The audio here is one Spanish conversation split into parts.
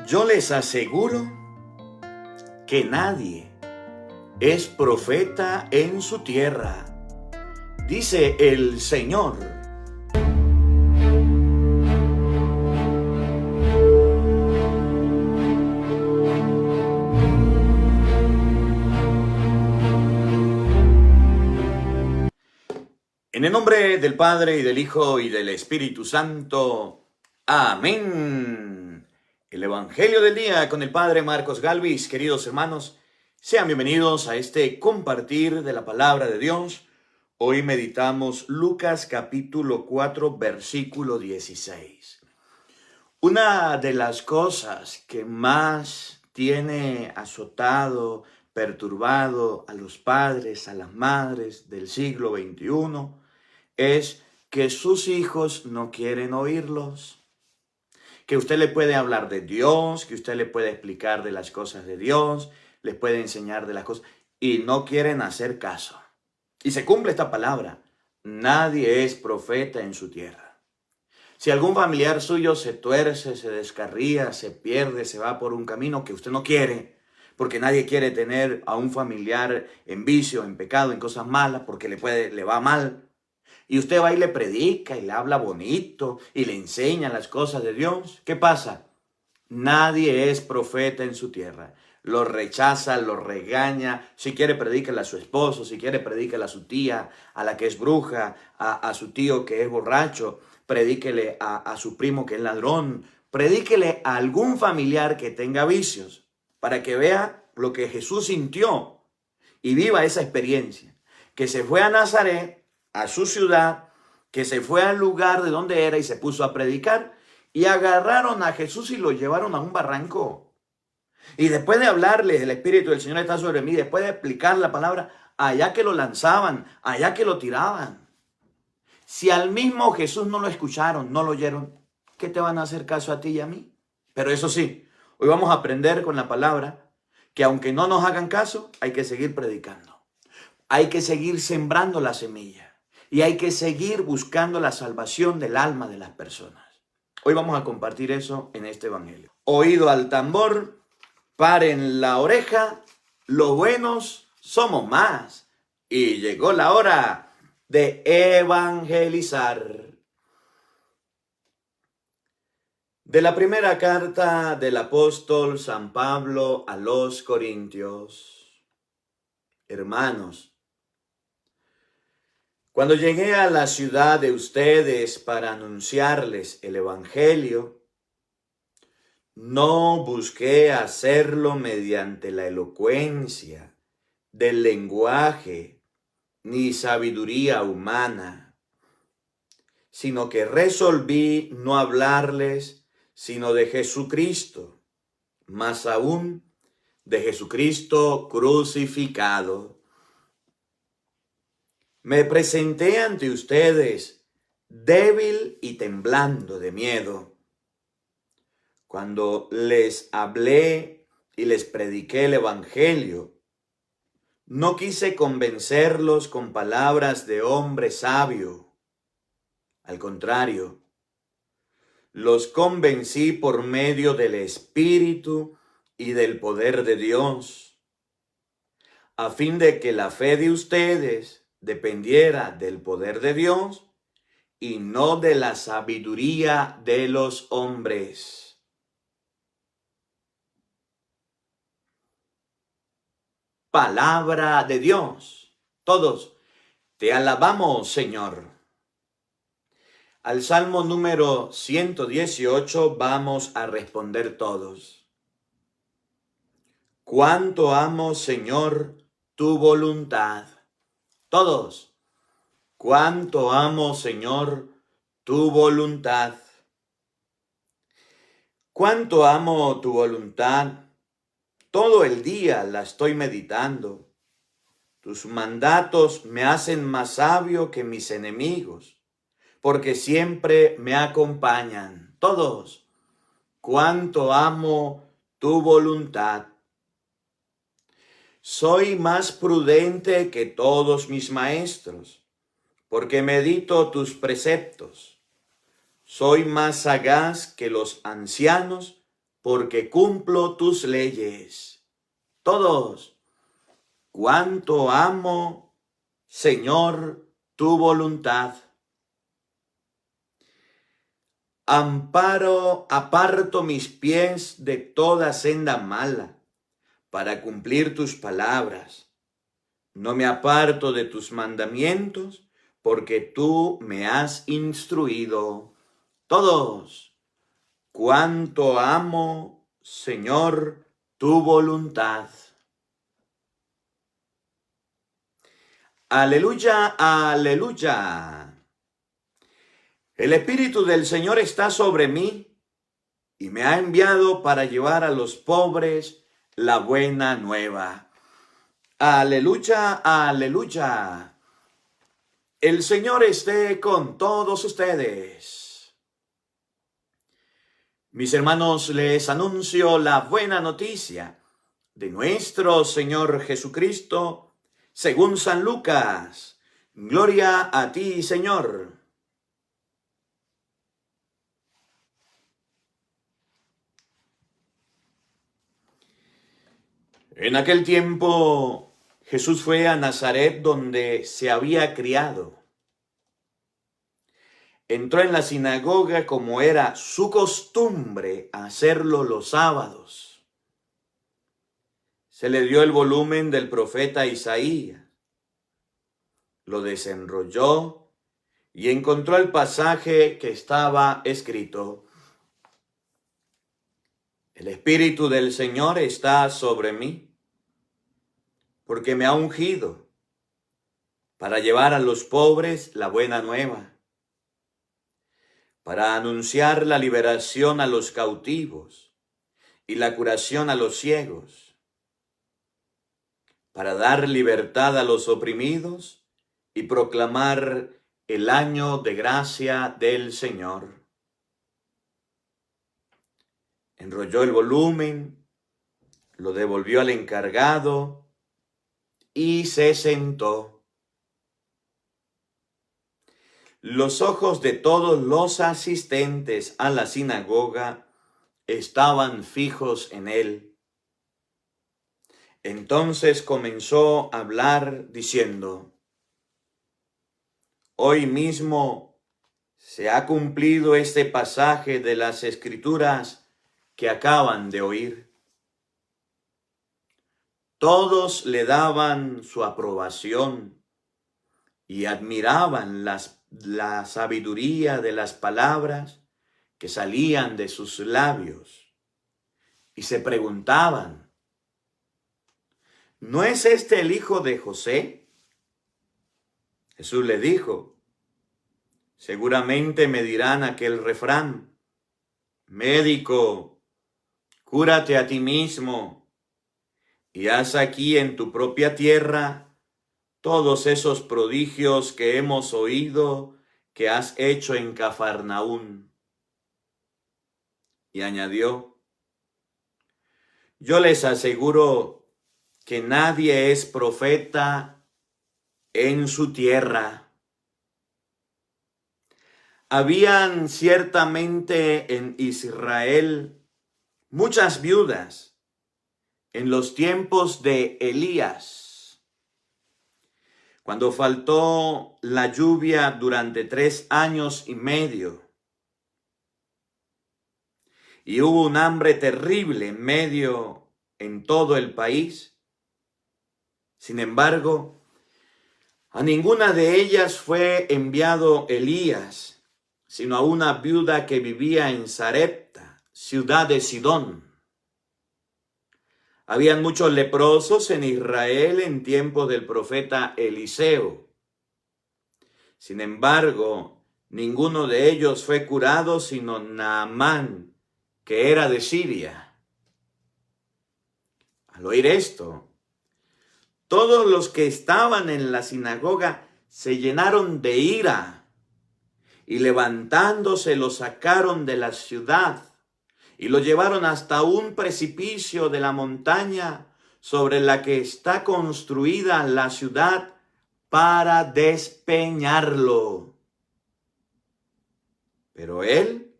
Yo les aseguro que nadie es profeta en su tierra, dice el Señor. En el nombre del Padre, y del Hijo, y del Espíritu Santo. Amén. El Evangelio del día con el Padre Marcos Galvis. Queridos hermanos, sean bienvenidos a este compartir de la palabra de Dios. Hoy meditamos Lucas capítulo 4, versículo 16. Una de las cosas que más tiene azotado, perturbado a los padres, a las madres del siglo XXI, es que sus hijos no quieren oírlos. Que usted le puede hablar de Dios, que usted le puede explicar de las cosas de Dios, les puede enseñar de las cosas, y no quieren hacer caso. Y se cumple esta palabra: nadie es profeta en su tierra. Si algún familiar suyo se tuerce, se descarría, se pierde, se va por un camino que usted no quiere, porque nadie quiere tener a un familiar en vicio, en pecado, en cosas malas, porque le va mal, y usted va y le predica y le habla bonito y le enseña las cosas de Dios, ¿qué pasa? Nadie es profeta en su tierra. Lo rechaza, lo regaña. Si quiere, predíquele a su esposo. Si quiere, predíquele a su tía, a la que es bruja, a su tío que es borracho. Predíquele a su primo que es ladrón. Predíquele a algún familiar que tenga vicios, para que vea lo que Jesús sintió y viva esa experiencia. Que se fue a Nazaret, a su ciudad, que se fue al lugar de donde era y se puso a predicar, y agarraron a Jesús y lo llevaron a un barranco. Y después de hablarle, el Espíritu del Señor está sobre mí, después de explicar la palabra, allá que lo lanzaban, allá que lo tiraban. Si al mismo Jesús no lo escucharon, no lo oyeron, ¿qué te van a hacer caso a ti y a mí? Pero eso sí, hoy vamos a aprender con la palabra que aunque no nos hagan caso, hay que seguir predicando. Hay que seguir sembrando la semilla. Y hay que seguir buscando la salvación del alma de las personas. Hoy vamos a compartir eso en este evangelio. Oído al tambor, paren la oreja, los buenos somos más. Y llegó la hora de evangelizar. De la primera carta del apóstol San Pablo a los Corintios. Hermanos, cuando llegué a la ciudad de ustedes para anunciarles el evangelio, no busqué hacerlo mediante la elocuencia del lenguaje ni sabiduría humana, sino que resolví no hablarles sino de Jesucristo, más aún de Jesucristo crucificado. Me presenté ante ustedes débil y temblando de miedo. Cuando les hablé y les prediqué el evangelio, no quise convencerlos con palabras de hombre sabio. Al contrario, los convencí por medio del Espíritu y del poder de Dios, a fin de que la fe de ustedes dependiera del poder de Dios y no de la sabiduría de los hombres. Palabra de Dios. Todos te alabamos, Señor. Al Salmo número 118 vamos a responder todos. Cuánto amo, Señor, tu voluntad. Todos, cuánto amo, Señor, tu voluntad. Cuánto amo tu voluntad. Todo el día la estoy meditando. Tus mandatos me hacen más sabio que mis enemigos, porque siempre me acompañan. Todos, cuánto amo tu voluntad. Soy más prudente que todos mis maestros, porque medito tus preceptos. Soy más sagaz que los ancianos, porque cumplo tus leyes. Todos, cuánto amo, Señor, tu voluntad. Aparto mis pies de toda senda mala, para cumplir tus palabras. No me aparto de tus mandamientos, porque tú me has instruido. Todos, cuánto amo, Señor, tu voluntad. Aleluya, aleluya. El Espíritu del Señor está sobre mí y me ha enviado para llevar a los pobres la buena nueva. Aleluya, aleluya. El Señor esté con todos ustedes. Mis hermanos, les anuncio la buena noticia de nuestro Señor Jesucristo, según San Lucas. Gloria a ti, Señor. En aquel tiempo, Jesús fue a Nazaret, donde se había criado. Entró en la sinagoga como era su costumbre hacerlo los sábados. Se le dio el volumen del profeta Isaías. Lo desenrolló y encontró el pasaje que estaba escrito: El Espíritu del Señor está sobre mí, porque me ha ungido para llevar a los pobres la buena nueva, para anunciar la liberación a los cautivos y la curación a los ciegos, para dar libertad a los oprimidos y proclamar el año de gracia del Señor. Enrolló el volumen, lo devolvió al encargado y se sentó. Los ojos de todos los asistentes a la sinagoga estaban fijos en él. Entonces comenzó a hablar diciendo: Hoy mismo se ha cumplido este pasaje de las Escrituras que acaban de oír. Todos le daban su aprobación y admiraban la sabiduría de las palabras que salían de sus labios, y se preguntaban: ¿no es este el hijo de José? Jesús le dijo: seguramente me dirán aquel refrán: médico, cúrate a ti mismo y haz aquí en tu propia tierra todos esos prodigios que hemos oído que has hecho en Cafarnaún. Y añadió: yo les aseguro que nadie es profeta en su tierra. Habían ciertamente en Israel muchas viudas en los tiempos de Elías, cuando faltó la lluvia durante 3 años y medio, y hubo un hambre terrible en todo el país. Sin embargo, a ninguna de ellas fue enviado Elías, sino a una viuda que vivía en Sarepta, ciudad de Sidón. Habían muchos leprosos en Israel en tiempos del profeta Eliseo. Sin embargo, ninguno de ellos fue curado, sino Naamán, que era de Siria. Al oír esto, todos los que estaban en la sinagoga se llenaron de ira, y levantándose lo sacaron de la ciudad y lo llevaron hasta un precipicio de la montaña sobre la que está construida la ciudad para despeñarlo. Pero él,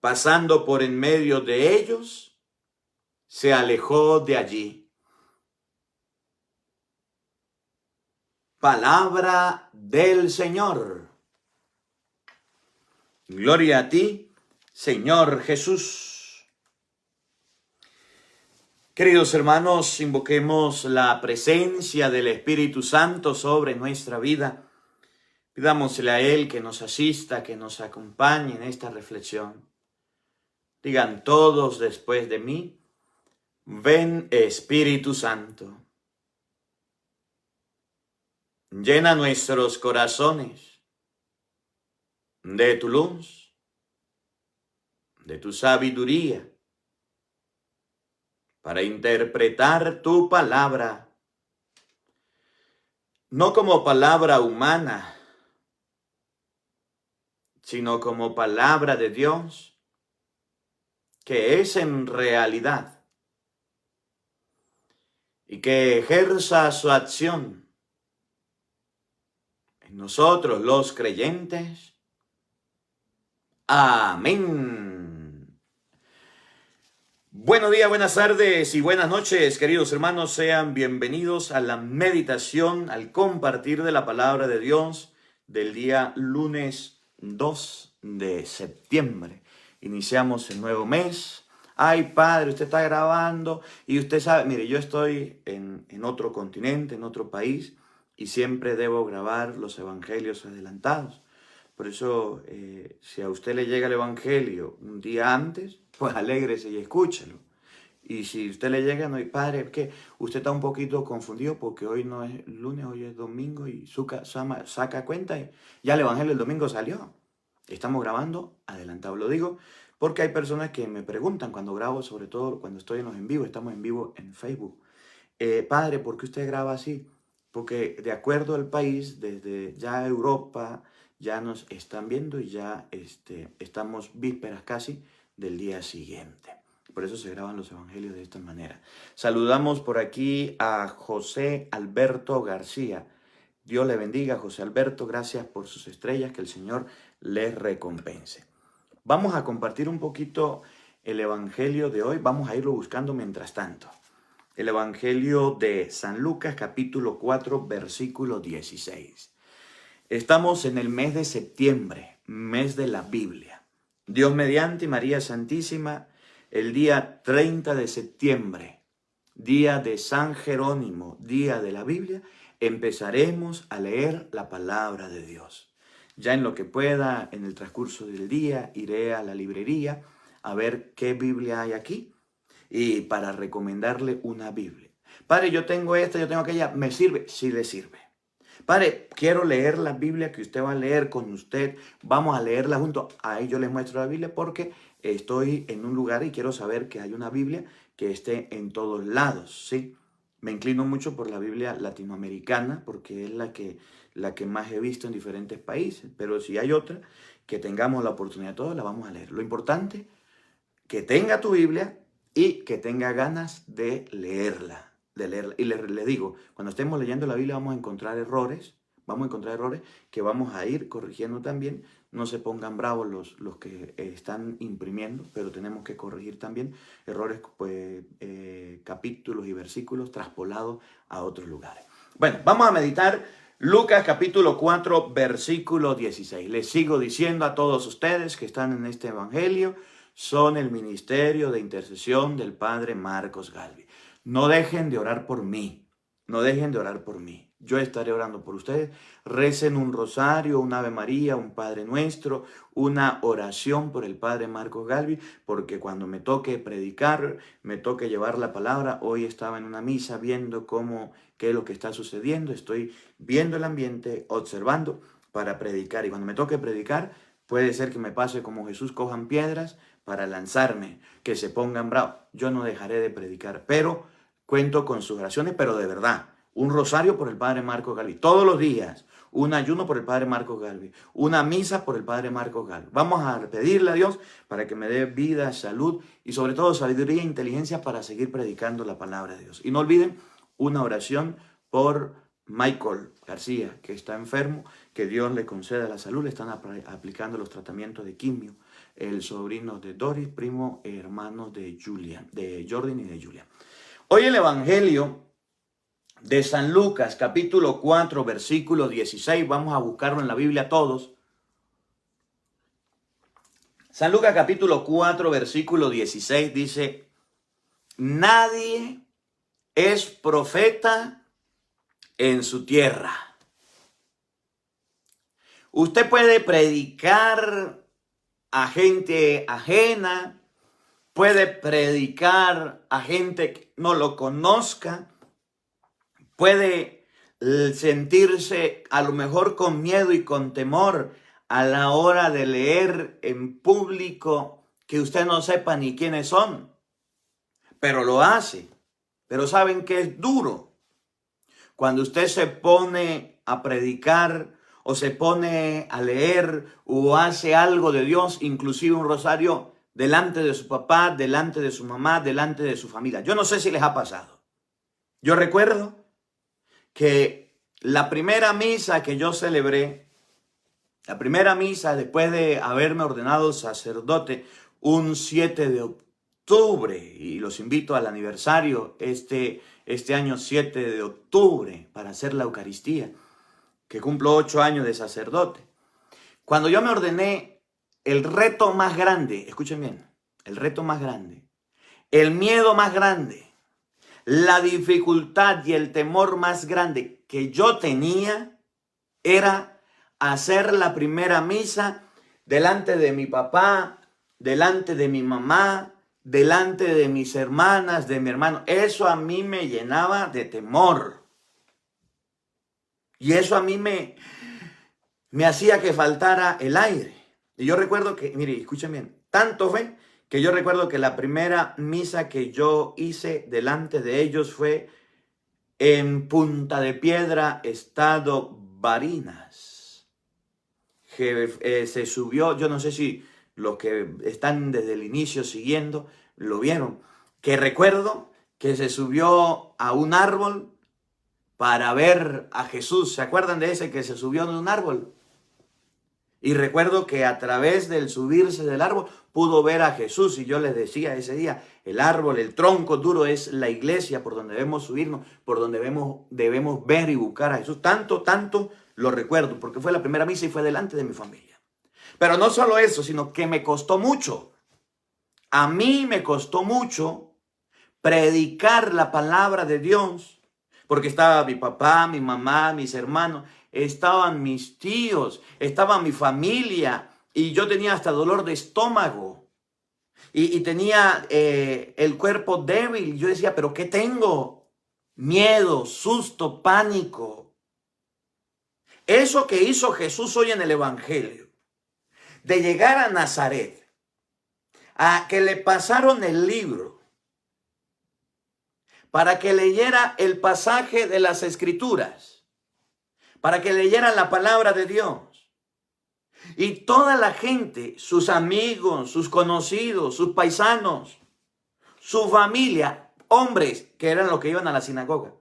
pasando por en medio de ellos, se alejó de allí. Palabra del Señor. Gloria a ti, Señor Jesús. Queridos hermanos, invoquemos la presencia del Espíritu Santo sobre nuestra vida. Pidámosle a Él que nos asista, que nos acompañe en esta reflexión. Digan todos después de mí, ven Espíritu Santo. Llena nuestros corazones de tu luz, de tu sabiduría, para interpretar tu palabra, no como palabra humana, sino como palabra de Dios, que es en realidad, y que ejerza su acción en nosotros los creyentes. Amén. Buenos días, buenas tardes y buenas noches, queridos hermanos. Sean bienvenidos a la meditación, al compartir de la palabra de Dios del día lunes 2 de septiembre. Iniciamos el nuevo mes. Ay, padre, usted está grabando y usted sabe, mire, yo estoy en otro continente, en otro país, y siempre debo grabar los evangelios adelantados. Por eso, si a usted le llega el evangelio un día antes, pues alégrese y escúchelo. Y si usted le llega, no, padre, es que usted está un poquito confundido porque hoy no es lunes, hoy es domingo y saca cuenta y ya el evangelio el domingo salió. Estamos grabando adelantado, lo digo porque hay personas que me preguntan cuando grabo, sobre todo cuando estoy en los en vivo, estamos en vivo en Facebook. Padre, ¿por qué usted graba así? Porque de acuerdo al país, desde ya Europa, ya nos están viendo y ya estamos vísperas casi del día siguiente. Por eso se graban los evangelios de esta manera. Saludamos por aquí a José Alberto García. Dios le bendiga, José Alberto. Gracias por sus estrellas. Que el Señor les recompense. Vamos a compartir un poquito el evangelio de hoy. Vamos a irlo buscando mientras tanto. El evangelio de San Lucas, capítulo 4, versículo 16. Estamos en el mes de septiembre, mes de la Biblia. Dios mediante, María Santísima, el día 30 de septiembre, día de San Jerónimo, día de la Biblia, empezaremos a leer la palabra de Dios. Ya en lo que pueda, en el transcurso del día, iré a la librería a ver qué Biblia hay aquí y para recomendarle una Biblia. Padre, yo tengo esta, yo tengo aquella, ¿me sirve? Sí le sirve. Padre, quiero leer la Biblia que usted va a leer con usted. Vamos a leerla juntos. Ahí yo les muestro la Biblia porque estoy en un lugar y quiero saber que hay una Biblia que esté en todos lados, ¿sí? Me inclino mucho por la Biblia latinoamericana porque es la que más he visto en diferentes países. Pero si hay otra, que tengamos la oportunidad todos, la vamos a leer. Lo importante, que tenga tu Biblia y que tenga ganas de leerla. Y le digo, cuando estemos leyendo la Biblia vamos a encontrar errores que vamos a ir corrigiendo también. No se pongan bravos los que están imprimiendo, pero tenemos que corregir también errores, pues, capítulos y versículos traspolados a otros lugares. Bueno, vamos a meditar Lucas capítulo 4, versículo 16. Les sigo diciendo a todos ustedes que están en este evangelio, son el ministerio de intercesión del Padre Marcos Galvi. No dejen de orar por mí, no dejen de orar por mí. Yo estaré orando por ustedes. Recen un rosario, un Ave María, un Padre Nuestro, una oración por el Padre Marcos Galvi, porque cuando me toque predicar, me toque llevar la palabra. Hoy estaba en una misa viendo qué es lo que está sucediendo. Estoy viendo el ambiente, observando para predicar. Y cuando me toque predicar, puede ser que me pase como Jesús, cojan piedras para lanzarme, que se pongan bravos. Yo no dejaré de predicar, pero cuento con sus oraciones, pero de verdad. Un rosario por el Padre Marcos Galvi, todos los días, un ayuno por el Padre Marcos Galvi, una misa por el Padre Marcos Galvi. Vamos a pedirle a Dios para que me dé vida, salud y sobre todo sabiduría e inteligencia para seguir predicando la palabra de Dios. Y no olviden una oración por Michael García, que está enfermo, que Dios le conceda la salud, le están aplicando los tratamientos de quimio. el sobrino de Doris, primo hermano de Julia, de Jordan y de Julia. Hoy el Evangelio de San Lucas, capítulo 4, versículo 16, vamos a buscarlo en la Biblia todos. San Lucas capítulo 4, versículo 16 dice: nadie es profeta en su tierra. Usted puede predicar a gente ajena, puede predicar a gente que no lo conozca, puede sentirse a lo mejor con miedo y con temor a la hora de leer en público que usted no sepa ni quiénes son, pero lo hace. Pero ¿saben qué es duro? Cuando usted se pone a predicar o se pone a leer o hace algo de Dios, inclusive un rosario, delante de su papá, delante de su mamá, delante de su familia. Yo no sé si les ha pasado. Yo recuerdo que la primera misa que yo celebré, la primera misa después de haberme ordenado sacerdote, un 7 de octubre, y los invito al aniversario este año 7 de octubre para hacer la Eucaristía, que cumplo 8 años de sacerdote. Cuando yo me ordené, el reto más grande, escuchen bien, el reto más grande, el miedo más grande, la dificultad y el temor más grande que yo tenía era hacer la primera misa delante de mi papá, delante de mi mamá, delante de mis hermanas, de mi hermano. Eso a mí me llenaba de temor. Y eso a mí me hacía que faltara el aire. Y yo recuerdo que, mire, escuchen bien, tanto fue que yo recuerdo que la primera misa que yo hice delante de ellos fue en Punta de Piedra, estado Barinas. Que se subió, yo no sé si los que están desde el inicio siguiendo lo vieron, que recuerdo que se subió a un árbol para ver a Jesús. ¿Se acuerdan de ese que se subió de un árbol? Y recuerdo que a través del subirse del árbol pudo ver a Jesús. Y yo les decía ese día, el árbol, el tronco duro es la iglesia por donde debemos subirnos, por donde debemos ver y buscar a Jesús. Tanto lo recuerdo, porque fue la primera misa y fue delante de mi familia. Pero no solo eso, sino que me costó mucho. A mí me costó mucho predicar la palabra de Dios, porque estaba mi papá, mi mamá, mis hermanos, estaban mis tíos, estaba mi familia, y yo tenía hasta dolor de estómago, y tenía el cuerpo débil. Yo decía, ¿pero qué tengo? Miedo, susto, pánico. Eso que hizo Jesús hoy en el Evangelio, de llegar a Nazaret, a que le pasaron el libro, para que leyera el pasaje de las Escrituras, para que leyera la palabra de Dios. Y toda la gente, sus amigos, sus conocidos, sus paisanos, su familia, hombres que eran los que iban a la sinagoga,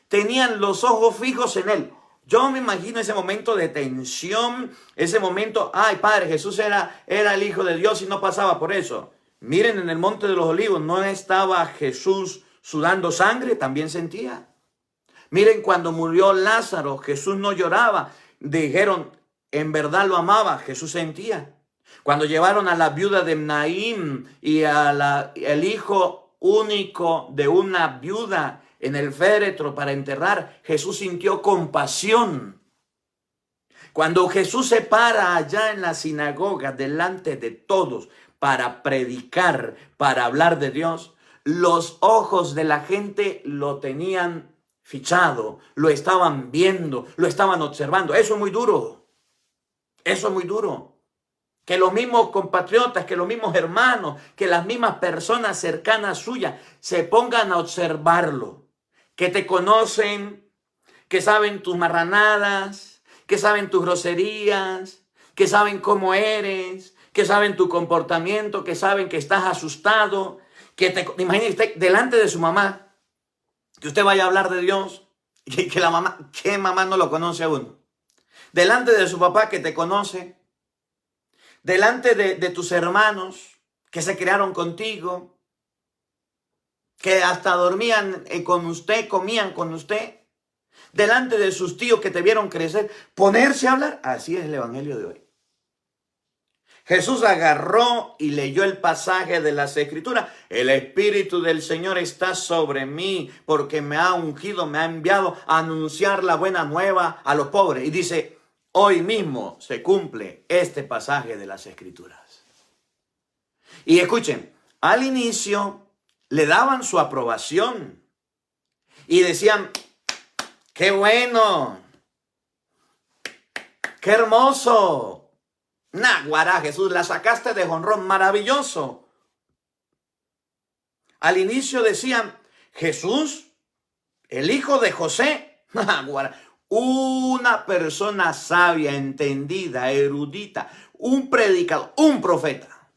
tenían los ojos fijos en él. Yo me imagino ese momento de tensión, ese momento, ay Padre, Jesús era el Hijo de Dios y no pasaba por eso. Miren, en el Monte de los Olivos no estaba Jesús sudando sangre, también sentía. Miren, cuando murió Lázaro, Jesús no lloraba. Dijeron, en verdad lo amaba, Jesús sentía. Cuando llevaron a la viuda de Naín y el hijo único de una viuda en el féretro para enterrar, Jesús sintió compasión. Cuando Jesús se para allá en la sinagoga delante de todos para predicar, para hablar de Dios, los ojos de la gente lo tenían fichado, lo estaban viendo, lo estaban observando. Eso es muy duro. Eso es muy duro. Que los mismos compatriotas, que los mismos hermanos, que las mismas personas cercanas suyas se pongan a observarlo. Que te conocen, que saben tus marranadas, que saben tus groserías, que saben cómo eres, que saben tu comportamiento, que saben que estás asustado. Imagínese delante de su mamá, que usted vaya a hablar de Dios y que la mamá, ¿qué mamá no lo conoce a uno? Delante de su papá que te conoce, delante de tus hermanos que se criaron contigo, que hasta dormían con usted, comían con usted, delante de sus tíos que te vieron crecer, ponerse a hablar. Así es el evangelio de hoy. Jesús agarró y leyó el pasaje de las Escrituras. El Espíritu del Señor está sobre mí porque me ha ungido, me ha enviado a anunciar la buena nueva a los pobres. Y dice, hoy mismo se cumple este pasaje de las Escrituras. Y escuchen, al inicio le daban su aprobación y decían, ¡qué bueno! ¡Qué hermoso! Naguará, Jesús, la sacaste de jonrón, maravilloso. Al inicio decían, Jesús, el hijo de José, naguará, una persona sabia, entendida, erudita, un predicador, un profeta.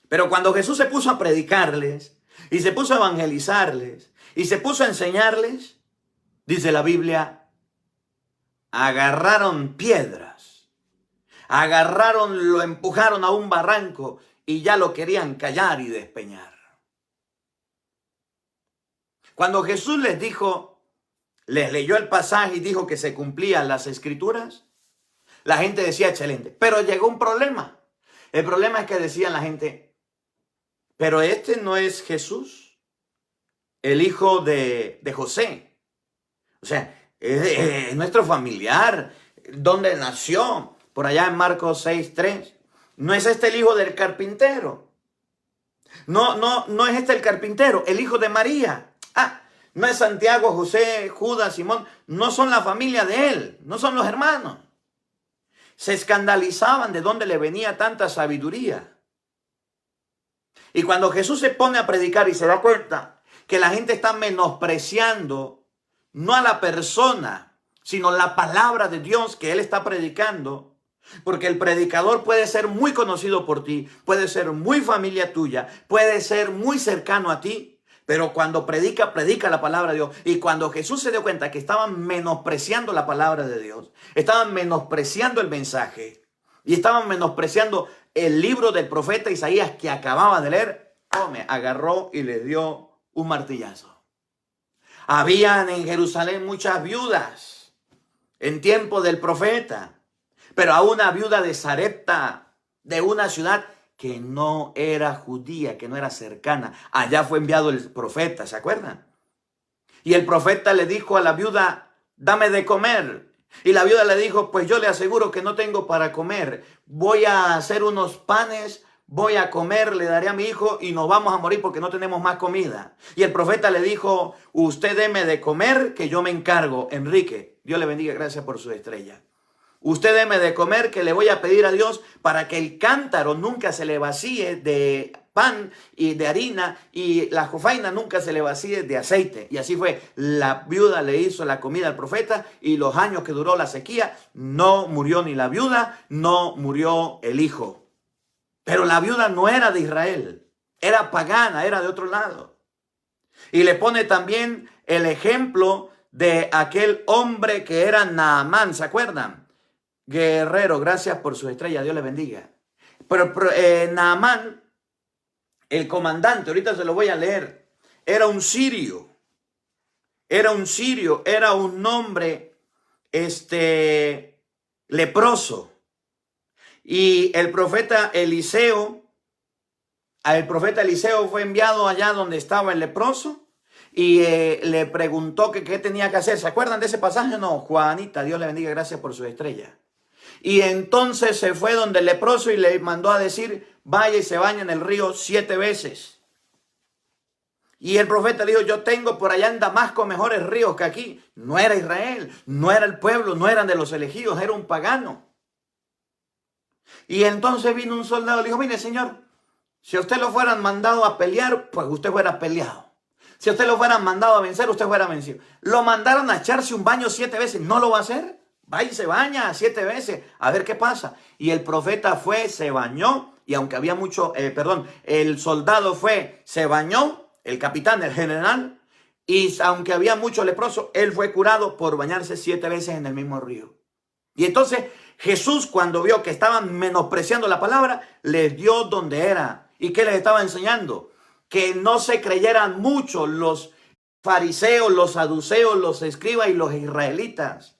Pero cuando Jesús se puso a predicarles y se puso a evangelizarles y se puso a enseñarles, dice la Biblia, agarraron piedras. Lo empujaron a un barranco y ya lo querían callar y despeñar. Cuando Jesús les dijo, les leyó el pasaje y dijo que se cumplían las Escrituras, la gente decía excelente. Pero llegó un problema. El problema es que decían la gente, pero este no es Jesús, el hijo de José. O sea, es nuestro familiar. ¿Dónde nació? Por allá en Marcos 6:3. ¿No es este el hijo del carpintero? No es este el carpintero, el hijo de María. No es Santiago, José, Judas, Simón. No son la familia de él, no son los hermanos. Se escandalizaban de dónde le venía tanta sabiduría. Y cuando Jesús se pone a predicar y se da cuenta que la gente está menospreciando no a la persona, sino la palabra de Dios que él está predicando, porque el predicador puede ser muy conocido por ti, puede ser muy familia tuya, puede ser muy cercano a ti, pero cuando predica la palabra de Dios. Y cuando Jesús se dio cuenta que estaban menospreciando la palabra de Dios, estaban menospreciando el mensaje y estaban menospreciando el libro del profeta Isaías que acababa de leer, agarró y le dio un martillazo. Habían en Jerusalén muchas viudas en tiempo del profeta, pero a una viuda de Sarepta, de una ciudad que no era judía, que no era cercana. Allá fue enviado el profeta, ¿se acuerdan? Y el profeta le dijo a la viuda, dame de comer. Y la viuda le dijo, pues yo le aseguro que no tengo para comer. Voy a hacer unos panes, voy a comer, le daré a mi hijo y nos vamos a morir porque no tenemos más comida. Y el profeta le dijo, usted deme de comer que yo me encargo. Enrique, Dios le bendiga, gracias por su estrella. Usted deme de comer que le voy a pedir a Dios para que el cántaro nunca se le vacíe de pan y de harina y la jofaina nunca se le vacíe de aceite. Y así fue. La viuda le hizo la comida al profeta y los años que duró la sequía no murió ni la viuda, no murió el hijo. Pero la viuda no era de Israel, era pagana, era de otro lado. Y le pone también el ejemplo de aquel hombre que era Naamán, ¿se acuerdan? Guerrero, gracias por su estrella, Dios le bendiga. Pero Naamán, el comandante, ahorita se lo voy a leer, era un sirio, era un hombre leproso. Y el profeta Eliseo fue enviado allá donde estaba el leproso y le preguntó que qué tenía que hacer. ¿Se acuerdan de ese pasaje? No, Juanita, Dios le bendiga, gracias por su estrella. Y entonces se fue donde el leproso y le mandó a decir, vaya y se baña en el río 7 veces. Y el profeta le dijo, yo tengo por allá en Damasco mejores ríos que aquí. No era Israel, no era el pueblo, no eran de los elegidos, era un pagano. Y entonces vino un soldado y le dijo, mire señor, si a usted lo fueran mandado a pelear, pues usted fuera peleado. Si a usted lo fueran mandado a vencer, usted fuera vencido. Lo mandaron a echarse un baño 7 veces, ¿no lo va a hacer? Va y se baña 7 veces, a ver qué pasa. Y el profeta fue, se bañó, y aunque había el soldado fue, se bañó, el capitán, el general, y aunque había mucho leproso, él fue curado por bañarse 7 veces en el mismo río. Y entonces Jesús, cuando vio que estaban menospreciando la palabra, les dio donde era. ¿Y qué les estaba enseñando? Que no se creyeran mucho los fariseos, los saduceos, los escribas y los israelitas.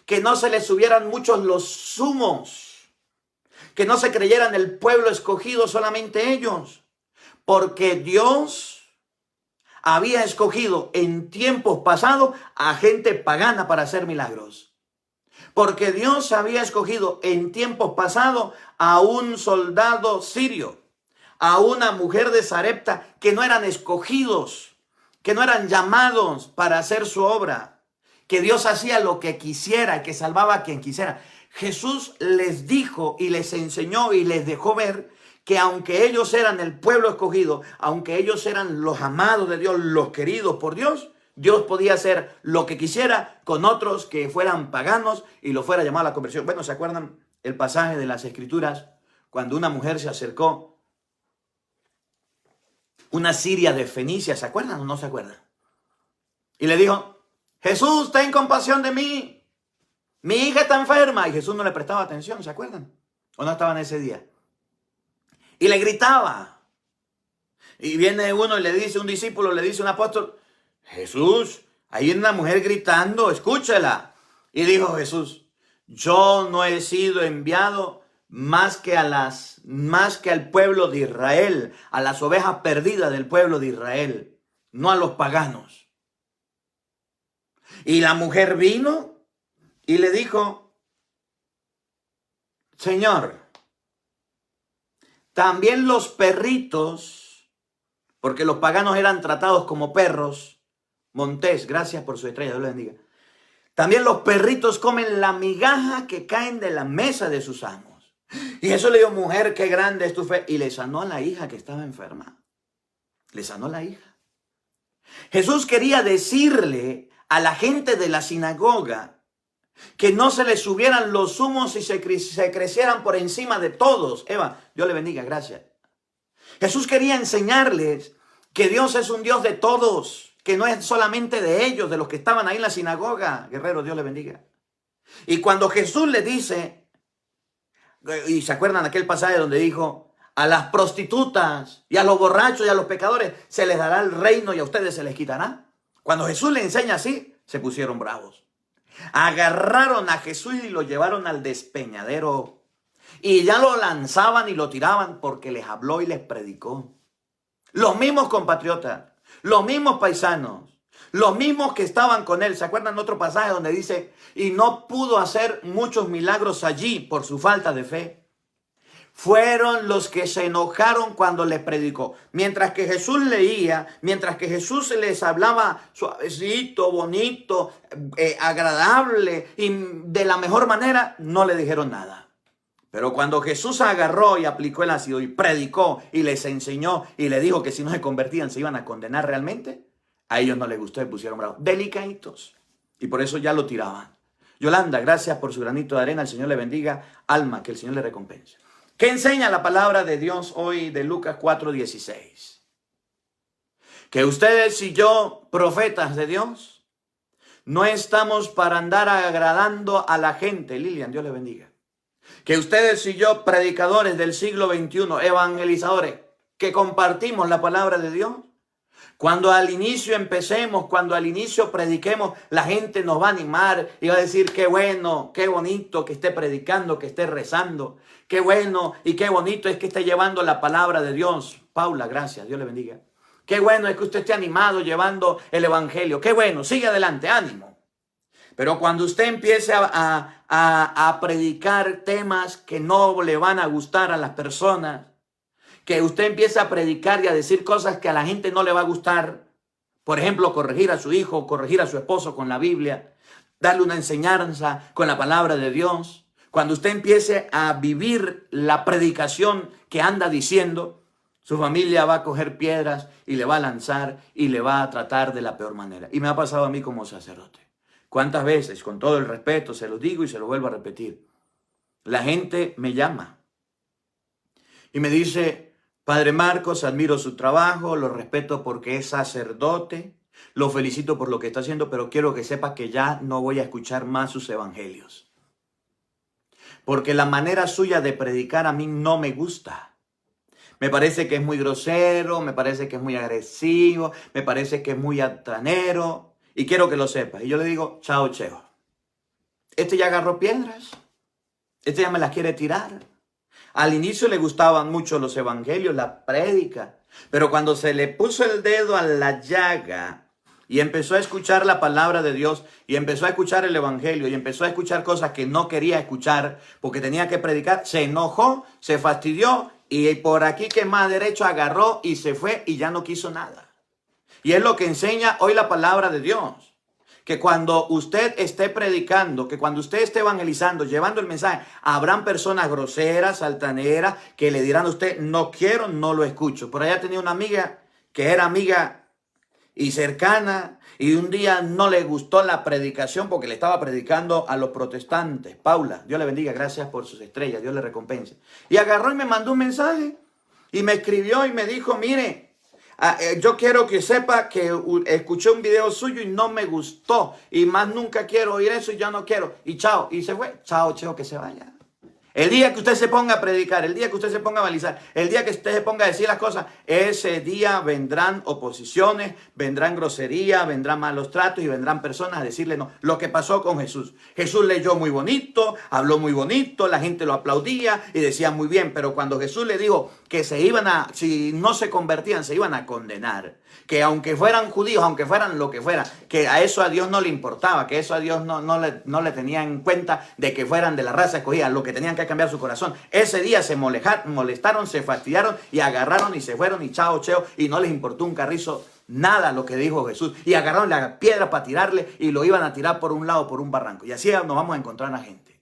Que no se les subieran muchos los sumos. Que no se creyeran el pueblo escogido solamente ellos. Porque Dios había escogido en tiempos pasados a gente pagana para hacer milagros. Porque Dios había escogido en tiempos pasados a un soldado sirio, a una mujer de Sarepta, que no eran escogidos, que no eran llamados para hacer su obra, que Dios hacía lo que quisiera, que salvaba a quien quisiera. Jesús les dijo y les enseñó y les dejó ver que aunque ellos eran el pueblo escogido, aunque ellos eran los amados de Dios, los queridos por Dios, Dios podía hacer lo que quisiera con otros que fueran paganos y lo fuera llamado a la conversión. Bueno, ¿se acuerdan el pasaje de las Escrituras cuando una mujer se acercó? Una siria de Fenicia, ¿se acuerdan o no se acuerdan? Y le dijo, Jesús, ten compasión de mí. Mi hija está enferma. Y Jesús no le prestaba atención, ¿se acuerdan? ¿O no estaban ese día? Y le gritaba. Y viene uno y le dice, un discípulo, le dice un apóstol, Jesús, hay una mujer gritando, escúchela. Y dijo Jesús, yo no he sido enviado más que al pueblo de Israel, a las ovejas perdidas del pueblo de Israel, no a los paganos. Y la mujer vino y le dijo, Señor, también los perritos, porque los paganos eran tratados como perros. Montés, gracias por su estrella, Dios le bendiga. También los perritos comen la migaja que caen de la mesa de sus amos. Y Jesús le dijo, mujer, qué grande es tu fe. Y le sanó a la hija que estaba enferma. Le sanó a la hija. Jesús quería decirle a la gente de la sinagoga que no se les subieran los humos y se crecieran por encima de todos. Eva, Dios le bendiga, gracias. Jesús quería enseñarles que Dios es un Dios de todos, que no es solamente de ellos, de los que estaban ahí en la sinagoga. Guerrero, Dios le bendiga. Y cuando Jesús le dice, y se acuerdan aquel pasaje donde dijo, a las prostitutas y a los borrachos y a los pecadores se les dará el reino y a ustedes se les quitará. Cuando Jesús le enseña así, se pusieron bravos. Agarraron a Jesús y lo llevaron al despeñadero. Y ya lo lanzaban y lo tiraban porque les habló y les predicó. Los mismos compatriotas, los mismos paisanos, los mismos que estaban con él. ¿Se acuerdan de otro pasaje donde dice, y no pudo hacer muchos milagros allí por su falta de fe? Fueron los que se enojaron cuando les predicó. Mientras que Jesús leía, mientras que Jesús les hablaba suavecito, bonito, agradable y de la mejor manera, no le dijeron nada. Pero cuando Jesús agarró y aplicó el ácido y predicó y les enseñó y le dijo que si no se convertían se iban a condenar realmente, a ellos no les gustó y pusieron bravos. Delicaditos. Y por eso ya lo tiraban. Yolanda, gracias por su granito de arena. El Señor le bendiga. Alma, que el Señor le recompense. ¿Qué enseña la palabra de Dios hoy de Lucas 4:16? Que ustedes y yo, profetas de Dios, no estamos para andar agradando a la gente. Lilian, Dios le bendiga. Que ustedes y yo, predicadores del siglo XXI, evangelizadores, que compartimos la palabra de Dios, cuando al inicio empecemos, cuando al inicio prediquemos, la gente nos va a animar y va a decir, qué bueno, qué bonito que esté predicando, que esté rezando. Qué bueno y qué bonito es que esté llevando la palabra de Dios. Paula, gracias, Dios le bendiga. Qué bueno es que usted esté animado llevando el evangelio. Qué bueno, sigue adelante, ánimo. Pero cuando usted empiece a predicar temas que no le van a gustar a las personas, que usted empiece a predicar y a decir cosas que a la gente no le va a gustar, por ejemplo, corregir a su hijo, corregir a su esposo con la Biblia, darle una enseñanza con la palabra de Dios, cuando usted empiece a vivir la predicación que anda diciendo, su familia va a coger piedras y le va a lanzar y le va a tratar de la peor manera. Y me ha pasado a mí como sacerdote. ¿Cuántas veces, con todo el respeto, se lo digo y se lo vuelvo a repetir? La gente me llama y me dice, Padre Marcos, admiro su trabajo, lo respeto porque es sacerdote, lo felicito por lo que está haciendo, pero quiero que sepa que ya no voy a escuchar más sus evangelios. porque la manera suya de predicar a mí no me gusta. Me parece que es muy grosero, me parece que es muy agresivo, me parece que es muy altanero y quiero que lo sepas. Y yo le digo, chao, Cheo. Este ya agarró piedras, este ya me las quiere tirar. Al inicio le gustaban mucho los evangelios, la prédica, pero cuando se le puso el dedo a la llaga y empezó a escuchar la palabra de Dios y empezó a escuchar el evangelio y empezó a escuchar cosas que no quería escuchar porque tenía que predicar, se enojó, se fastidió y por aquí que más derecho agarró y se fue y ya no quiso nada. Y es lo que enseña hoy la palabra de Dios. Que cuando usted esté predicando, que cuando usted esté evangelizando, llevando el mensaje, habrán personas groseras, altaneras, que le dirán a usted, no quiero, no lo escucho. Por allá tenía una amiga que era amiga y cercana, y un día no le gustó la predicación porque le estaba predicando a los protestantes. Paula, Dios le bendiga, gracias por sus estrellas, Dios le recompense. Y agarró y me mandó un mensaje, y me escribió y me dijo, mire, yo quiero que sepa que escuché un video suyo y no me gustó. Y más nunca quiero oír eso y yo no quiero. Y chao. Y se fue. Chao, Cheo, que se vaya. El día que usted se ponga a predicar, el día que usted se ponga a balizar, el día que usted se ponga a decir las cosas, ese día vendrán oposiciones, vendrán groserías, vendrán malos tratos y vendrán personas a decirle no. Lo que pasó con Jesús. Jesús leyó muy bonito, habló muy bonito, la gente lo aplaudía y decía muy bien, pero cuando Jesús le dijo que si no se convertían, se iban a condenar. Que aunque fueran judíos, aunque fueran lo que fuera, que a eso a Dios no le importaba, que eso a Dios no le tenía en cuenta de que fueran de la raza escogida, lo que tenían que cambiar su corazón. Ese día se molestaron, se fastidiaron y agarraron y se fueron y chao, cheo, y no les importó un carrizo nada lo que dijo Jesús. Y agarraron la piedra para tirarle y lo iban a tirar por un lado, por un barranco. Y así nos vamos a encontrar a la gente.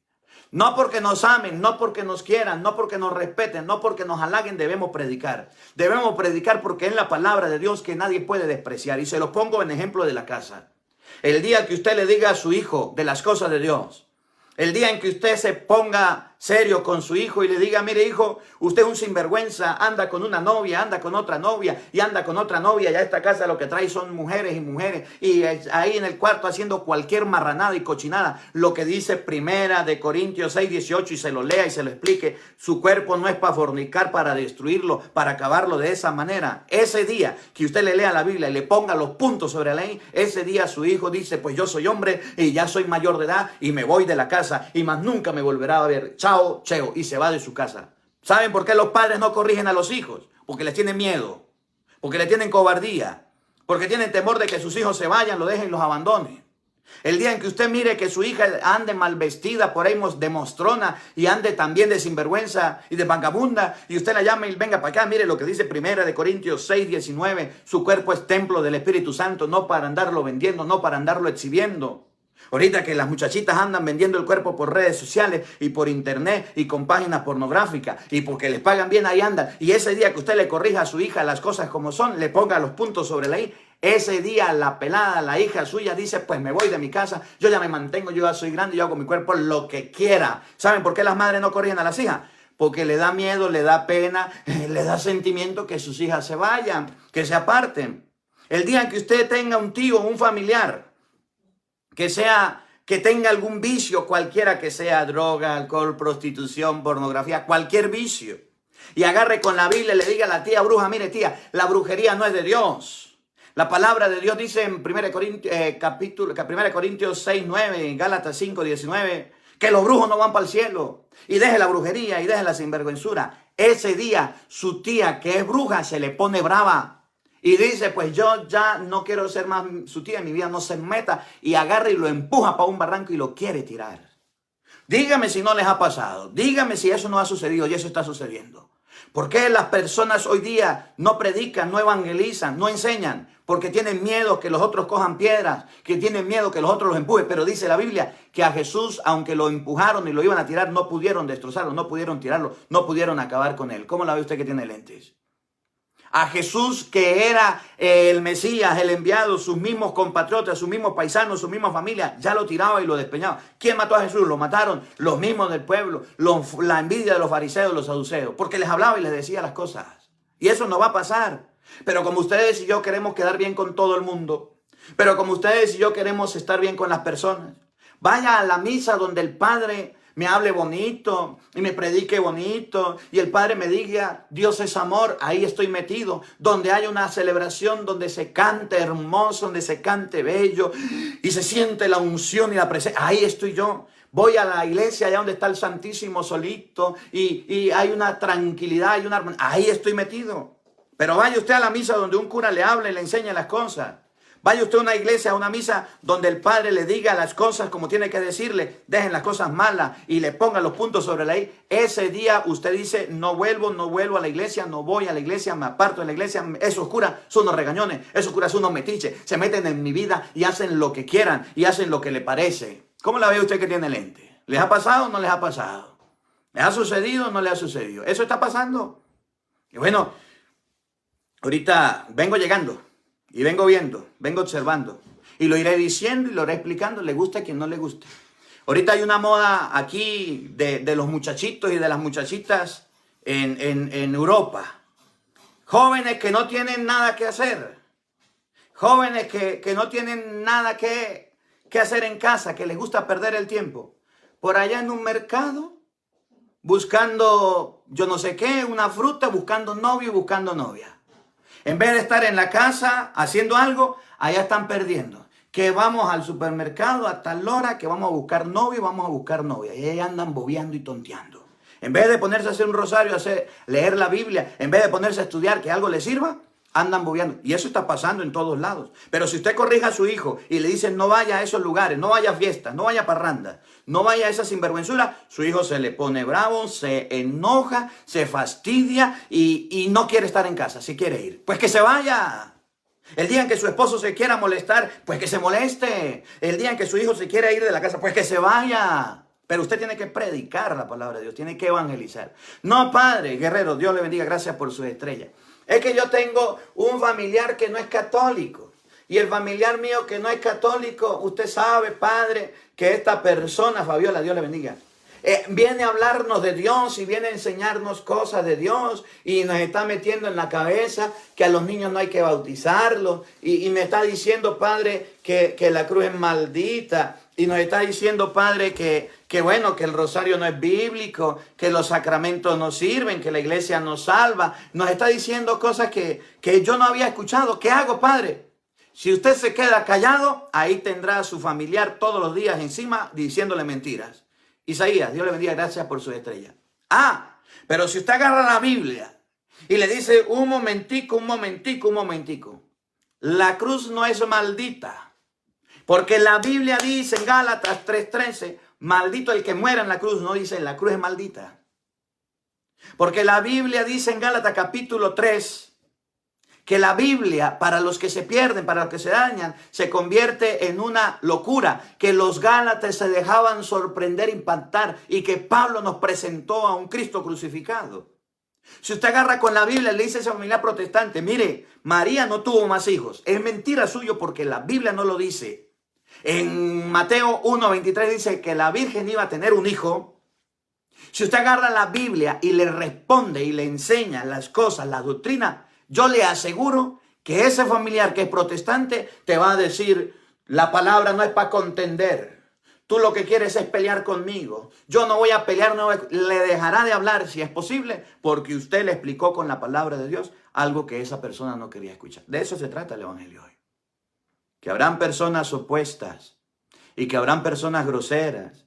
No porque nos amen, no porque nos quieran, no porque nos respeten, no porque nos halaguen, debemos predicar. Debemos predicar porque es la palabra de Dios que nadie puede despreciar. Y se lo pongo en ejemplo de la casa. El día que usted le diga a su hijo de las cosas de Dios, el día en que usted se ponga serio con su hijo y le diga, mire hijo, usted es un sinvergüenza, anda con una novia, anda con otra novia y anda con otra novia, ya esta casa lo que trae son mujeres y mujeres y ahí en el cuarto haciendo cualquier marranada y cochinada, lo que dice Primera de Corintios 6:18 y se lo lea y se lo explique, su cuerpo no es para fornicar, para destruirlo, para acabarlo de esa manera. Ese día que usted le lea la Biblia y le ponga los puntos sobre la ley, ese día su hijo dice, pues yo soy hombre y ya soy mayor de edad y me voy de la casa y más nunca me volverá a ver. Chao, cheo, y se va de su casa. ¿Saben por qué los padres no corrigen a los hijos? Porque les tienen miedo, porque les tienen cobardía, porque tienen temor de que sus hijos se vayan, lo dejen y los abandonen. El día en que usted mire que su hija ande mal vestida, por ahí de mostrona y ande también de sinvergüenza y de vagabunda, y usted la llama y venga para acá, mire lo que dice Primera de Corintios 6:19, su cuerpo es templo del Espíritu Santo, no para andarlo vendiendo, no para andarlo exhibiendo. Ahorita que las muchachitas andan vendiendo el cuerpo por redes sociales y por internet y con páginas pornográficas y porque les pagan bien, ahí andan. Y ese día que usted le corrija a su hija las cosas como son, le ponga los puntos sobre la I, ese día la pelada, la hija suya dice, pues me voy de mi casa, yo ya me mantengo, yo ya soy grande, yo hago con mi cuerpo lo que quiera. ¿Saben por qué las madres no corrigen a las hijas? Porque le da miedo, le da pena, le da sentimiento que sus hijas se vayan, que se aparten. El día en que usted tenga un tío, un familiar, que tenga algún vicio, cualquiera que sea, droga, alcohol, prostitución, pornografía, cualquier vicio, y agarre con la Biblia y le diga a la tía bruja, mire tía, la brujería no es de Dios. La palabra de Dios dice en 1 Corintios 6:9, en Gálatas 5:19, que los brujos no van para el cielo. Y deje la brujería y deje la sinvergüenzura. Ese día su tía que es bruja se le pone brava. Y dice, pues yo ya no quiero ser más su tía en mi vida, no se meta. Y agarra y lo empuja para un barranco y lo quiere tirar. Dígame si no les ha pasado. Dígame si eso no ha sucedido y eso está sucediendo. ¿Por qué las personas hoy día no predican, no evangelizan, no enseñan? Porque tienen miedo que los otros cojan piedras, que tienen miedo que los otros los empujen. Pero dice la Biblia que a Jesús, aunque lo empujaron y lo iban a tirar, no pudieron destrozarlo, no pudieron tirarlo, no pudieron acabar con él. ¿Cómo la ve usted que tiene lentes? A Jesús, que era el Mesías, el enviado, sus mismos compatriotas, sus mismos paisanos, su misma familia, ya lo tiraba y lo despeñaba. ¿Quién mató a Jesús? Lo mataron los mismos del pueblo, la envidia de los fariseos, los saduceos, porque les hablaba y les decía las cosas. Y eso no va a pasar. Pero como ustedes y yo queremos quedar bien con todo el mundo, pero como ustedes y yo queremos estar bien con las personas, vaya a la misa donde el Padre me hable bonito y me predique bonito y el Padre me diga, Dios es amor, ahí estoy metido. Donde hay una celebración, donde se cante hermoso, donde se cante bello y se siente la unción y la presencia, ahí estoy yo. Voy a la iglesia allá donde está el Santísimo solito y hay una tranquilidad, hay una armonía, ahí estoy metido. Pero vaya usted a la misa donde un cura le habla y le enseña las cosas. Vaya usted a una iglesia, a una misa donde el Padre le diga las cosas como tiene que decirle, dejen las cosas malas y le ponga los puntos sobre la I. Ese día usted dice, no vuelvo a la iglesia, no voy a la iglesia, me aparto de la iglesia. Esos curas son unos regañones, esos curas son unos metiches, se meten en mi vida y hacen lo que quieran y hacen lo que le parece. ¿Cómo la ve usted que tiene lente? ¿Les ha pasado o no les ha pasado? ¿Les ha sucedido o no les ha sucedido? ¿Eso está pasando? Y bueno, ahorita vengo llegando. Y vengo viendo, vengo observando. Y lo iré diciendo y lo iré explicando. Le gusta a quien no le guste. Ahorita hay una moda aquí de los muchachitos y de las muchachitas en Europa. Jóvenes que no tienen nada que hacer. Jóvenes que no tienen nada que hacer en casa, que les gusta perder el tiempo. Por allá en un mercado, buscando yo no sé qué, una fruta, buscando novio y buscando novia. En vez de estar en la casa haciendo algo, allá están perdiendo. Que vamos al supermercado a tal hora, que vamos a buscar novio, vamos a buscar novia. Y ahí andan bobeando y tonteando. En vez de ponerse a hacer un rosario, leer la Biblia, en vez de ponerse a estudiar que algo les sirva, andan bobeando. Y eso está pasando en todos lados. Pero si usted corrige a su hijo y le dice no vaya a esos lugares, no vaya a fiestas, no vaya a parrandas, no vaya a esa sinvergüenzura, su hijo se le pone bravo, se enoja, se fastidia y no quiere estar en casa, si quiere ir. Pues que se vaya. El día en que su esposo se quiera molestar, pues que se moleste. El día en que su hijo se quiera ir de la casa, pues que se vaya. Pero usted tiene que predicar la palabra de Dios, tiene que evangelizar. No, padre, guerrero, Dios le bendiga, gracias por su estrella. Es que yo tengo un familiar que no es católico. Y el familiar mío que no es católico, usted sabe, padre, que esta persona, Fabiola, Dios le bendiga, viene a hablarnos de Dios y viene a enseñarnos cosas de Dios y nos está metiendo en la cabeza que a los niños no hay que bautizarlos y me está diciendo, padre, que la cruz es maldita y nos está diciendo, padre, que bueno, que el rosario no es bíblico, que los sacramentos no sirven, que la iglesia no salva. Nos está diciendo cosas que yo no había escuchado. ¿Qué hago, padre? Si usted se queda callado, ahí tendrá a su familiar todos los días encima diciéndole mentiras. Isaías, Dios le bendiga, gracias por su estrella. Ah, pero si usted agarra la Biblia y le dice un momentico, la cruz no es maldita. Porque la Biblia dice en Gálatas 3:13, maldito el que muera en la cruz, no dice la cruz es maldita. Porque la Biblia dice en Gálatas capítulo 3, que la Biblia, para los que se pierden, para los que se dañan, se convierte en una locura, que los gálatas se dejaban sorprender, impactar, y que Pablo nos presentó a un Cristo crucificado. Si usted agarra con la Biblia, le dice a esa familia protestante, mire, María no tuvo más hijos. Es mentira suyo porque la Biblia no lo dice. En Mateo 1:23 dice que la Virgen iba a tener un hijo. Si usted agarra la Biblia y le responde y le enseña las cosas, la doctrina, yo le aseguro que ese familiar que es protestante te va a decir, la palabra no es para contender. Tú lo que quieres es pelear conmigo. Yo no voy a pelear, le dejará de hablar si es posible, porque usted le explicó con la palabra de Dios algo que esa persona no quería escuchar. De eso se trata el evangelio hoy. Que habrán personas opuestas y que habrán personas groseras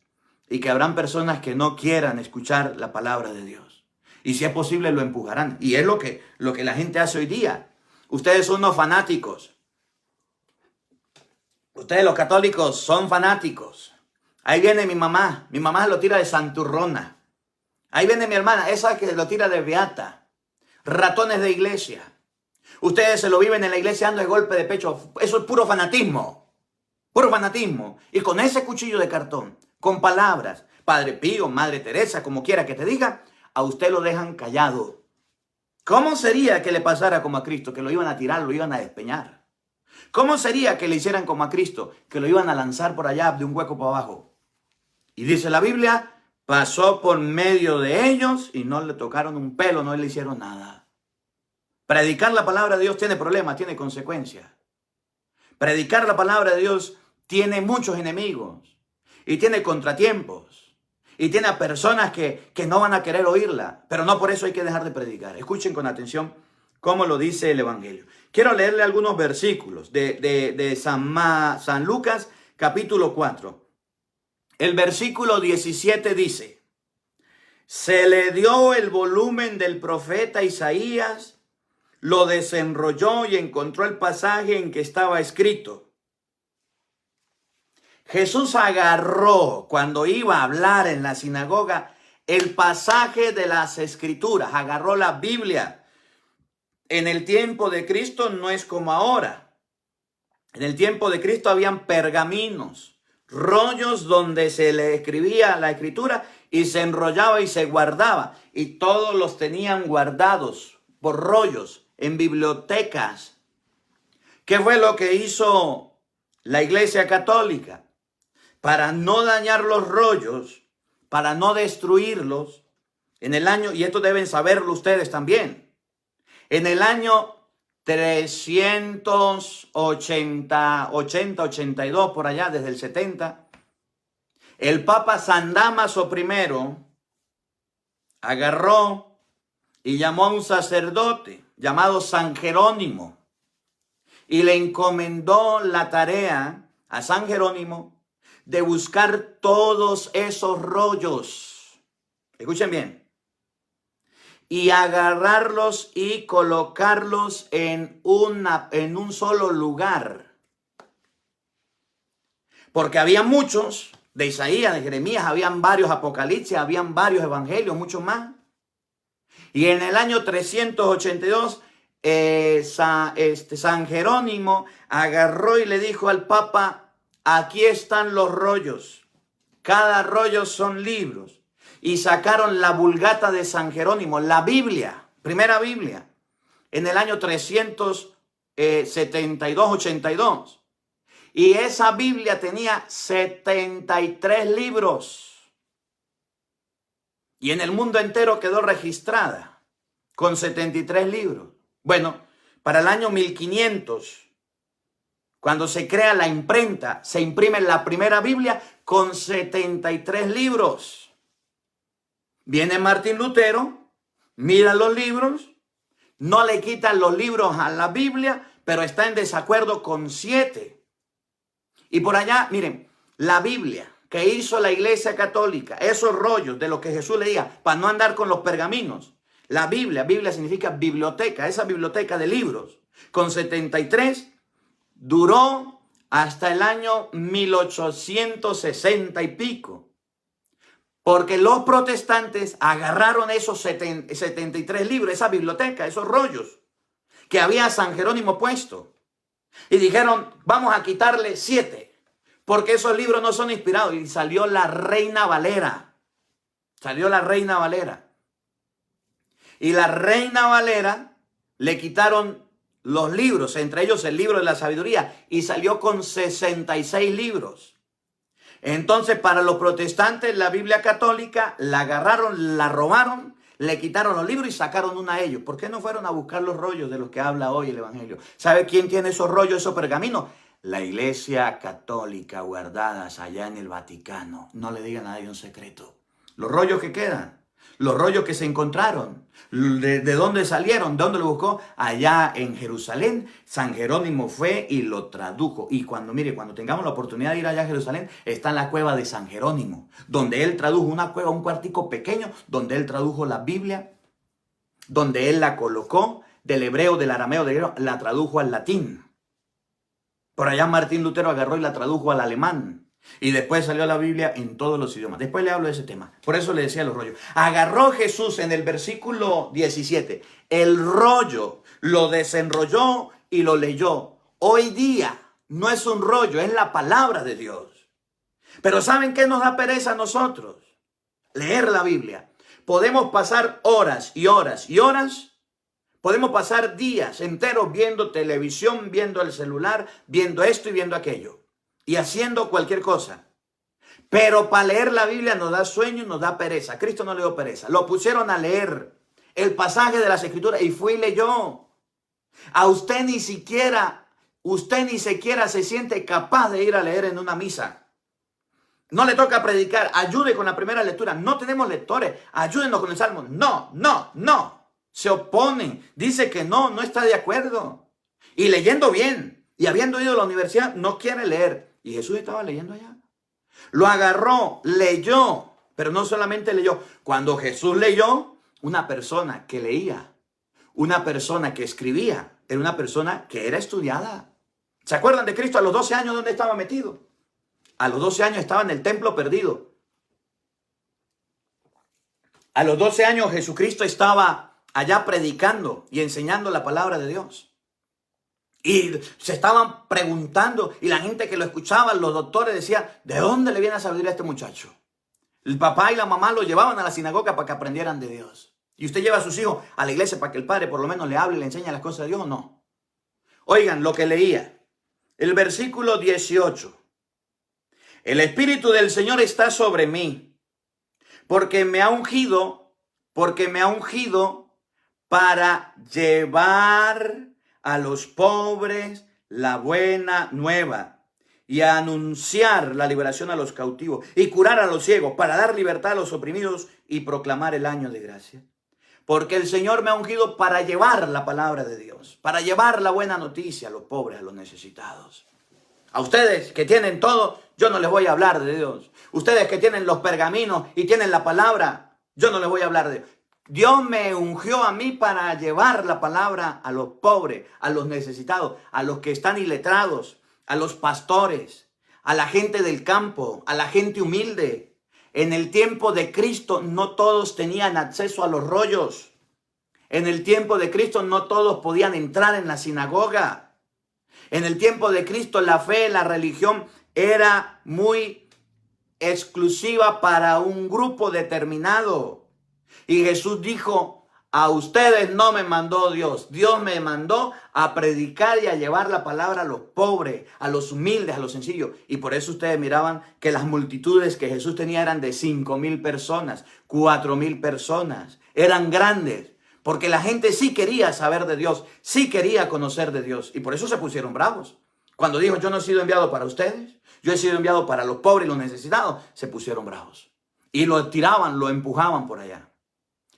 y que habrán personas que no quieran escuchar la palabra de Dios. Y si es posible lo empujarán. Y es lo que la gente hace hoy día. Ustedes son unos fanáticos. Ustedes los católicos son fanáticos. Ahí viene mi mamá. Mi mamá lo tira de santurrona. Ahí viene mi hermana. Esa que lo tira de beata. Ratones de iglesia. Ustedes se lo viven en la iglesia dando el golpe de pecho. Eso es puro fanatismo. Puro fanatismo. Y con ese cuchillo de cartón, con palabras, Padre Pío, Madre Teresa, como quiera que te diga, a usted lo dejan callado. ¿Cómo sería que le pasara como a Cristo? Que lo iban a tirar, lo iban a despeñar. ¿Cómo sería que le hicieran como a Cristo? Que lo iban a lanzar por allá de un hueco para abajo. Y dice la Biblia, pasó por medio de ellos y no le tocaron un pelo, no le hicieron nada. Predicar la palabra de Dios tiene problemas, tiene consecuencias. Predicar la palabra de Dios tiene muchos enemigos y tiene contratiempos. Y tiene a personas que no van a querer oírla, pero no por eso hay que dejar de predicar. Escuchen con atención cómo lo dice el Evangelio. Quiero leerle algunos versículos de San Lucas, capítulo 4. El versículo 17 dice: se le dio el volumen del profeta Isaías, lo desenrolló y encontró el pasaje en que estaba escrito. Jesús agarró, cuando iba a hablar en la sinagoga, el pasaje de las Escrituras, agarró la Biblia. En el tiempo de Cristo no es como ahora. En el tiempo de Cristo habían pergaminos, rollos donde se le escribía la Escritura y se enrollaba y se guardaba. Y todos los tenían guardados por rollos en bibliotecas. ¿Qué fue lo que hizo la Iglesia Católica? Para no dañar los rollos, para no destruirlos, en el año, y esto deben saberlo ustedes también, en el año 382, por allá, desde el 70, el Papa San Dámaso I agarró y llamó a un sacerdote llamado San Jerónimo y le encomendó la tarea a San Jerónimo de buscar todos esos rollos. Escuchen bien. Y agarrarlos y colocarlos en un solo lugar. Porque había muchos, de Isaías, de Jeremías, habían varios Apocalipsis, habían varios evangelios, muchos más. Y en el año 382, San Jerónimo agarró y le dijo al Papa: aquí están los rollos. Cada rollo son libros. Y sacaron la Vulgata de San Jerónimo, la Biblia, primera Biblia, en el año 382-82. Y esa Biblia tenía 73 libros. Y en el mundo entero quedó registrada con 73 libros. Bueno, para el año 1500... cuando se crea la imprenta, se imprime la primera Biblia con 73 libros. Viene Martín Lutero, mira los libros, no le quitan los libros a la Biblia, pero está en desacuerdo con 7. Y por allá, miren, la Biblia que hizo la Iglesia Católica, esos rollos de lo que Jesús leía, para no andar con los pergaminos. La Biblia significa biblioteca, esa biblioteca de libros, con 73 duró hasta el año 1860 y pico. Porque los protestantes agarraron esos 73 libros, esa biblioteca, esos rollos que había San Jerónimo puesto. Y dijeron: vamos a quitarle 7, porque esos libros no son inspirados. Y salió la Reina Valera. Salió la Reina Valera. Y la Reina Valera le quitaron los libros, entre ellos el libro de la sabiduría, y salió con 66 libros. Entonces, para los protestantes, la Biblia católica la agarraron, la robaron, le quitaron los libros y sacaron una a ellos. ¿Por qué no fueron a buscar los rollos de los que habla hoy el Evangelio? ¿Sabe quién tiene esos rollos, esos pergaminos? La Iglesia Católica, guardadas allá en el Vaticano. No le digan a nadie un secreto. Los rollos que quedan, los rollos que se encontraron, de dónde salieron, de dónde lo buscó, allá en Jerusalén. San Jerónimo fue y lo tradujo. Y cuando tengamos la oportunidad de ir allá a Jerusalén, está en la cueva de San Jerónimo, donde él tradujo una cueva, un cuartico pequeño, donde él tradujo la Biblia, donde él la colocó del hebreo, del arameo, del griego, la tradujo al latín. Por allá Martín Lutero agarró y la tradujo al alemán. Y después salió la Biblia en todos los idiomas. Después le hablo de ese tema. Por eso le decía los rollos. Agarró Jesús en el versículo 17 el rollo, lo desenrolló y lo leyó. Hoy día no es un rollo, es la palabra de Dios. Pero ¿saben qué nos da pereza a nosotros? Leer la Biblia. Podemos pasar horas y horas y horas. Podemos pasar días enteros viendo televisión, viendo el celular, viendo esto y viendo aquello. Y haciendo cualquier cosa. Pero para leer la Biblia nos da sueño y nos da pereza. A Cristo no le dio pereza. Lo pusieron a leer el pasaje de las Escrituras y fue y leyó. A usted ni siquiera se siente capaz de ir a leer en una misa. No le toca predicar, ayude con la primera lectura. No tenemos lectores, ayúdenos con el Salmo. No, no, no. Se oponen, dice que no, no está de acuerdo. Y leyendo bien, y habiendo ido a la universidad, no quiere leer. Y Jesús estaba leyendo allá. Lo agarró, leyó, pero no solamente leyó. Cuando Jesús leyó, una persona que leía, una persona que escribía, era una persona que era estudiada. ¿Se acuerdan de Cristo a los 12 años dónde estaba metido? A los 12 años estaba en el templo perdido. A los 12 años Jesucristo estaba allá predicando y enseñando la palabra de Dios. Y se estaban preguntando, y la gente que lo escuchaba, los doctores decían, ¿de dónde le viene a sabiduría a este muchacho? El papá y la mamá lo llevaban a la sinagoga para que aprendieran de Dios. ¿Y usted lleva a sus hijos a la iglesia para que el padre por lo menos le hable y le enseñe las cosas de Dios o no? Oigan lo que leía. El versículo 18. El Espíritu del Señor está sobre mí, porque me ha ungido para llevar a los pobres la buena nueva y a anunciar la liberación a los cautivos y curar a los ciegos, para dar libertad a los oprimidos y proclamar el año de gracia. Porque el Señor me ha ungido para llevar la palabra de Dios, para llevar la buena noticia a los pobres, a los necesitados. A ustedes que tienen todo, yo no les voy a hablar de Dios. Ustedes que tienen los pergaminos y tienen la palabra, yo no les voy a hablar de Dios. Dios me ungió a mí para llevar la palabra a los pobres, a los necesitados, a los que están iletrados, a los pastores, a la gente del campo, a la gente humilde. En el tiempo de Cristo no todos tenían acceso a los rollos. En el tiempo de Cristo no todos podían entrar en la sinagoga. En el tiempo de Cristo la fe, la religión era muy exclusiva para un grupo determinado. Y Jesús dijo, a ustedes no me mandó Dios. Dios me mandó a predicar y a llevar la palabra a los pobres, a los humildes, a los sencillos. Y por eso ustedes miraban que las multitudes que Jesús tenía eran de 5,000 personas, 4,000 personas. Eran grandes. Porque la gente sí quería saber de Dios, sí quería conocer de Dios. Y por eso se pusieron bravos. Cuando dijo, yo no he sido enviado para ustedes, yo he sido enviado para los pobres y los necesitados, se pusieron bravos. Y lo tiraban, lo empujaban por allá.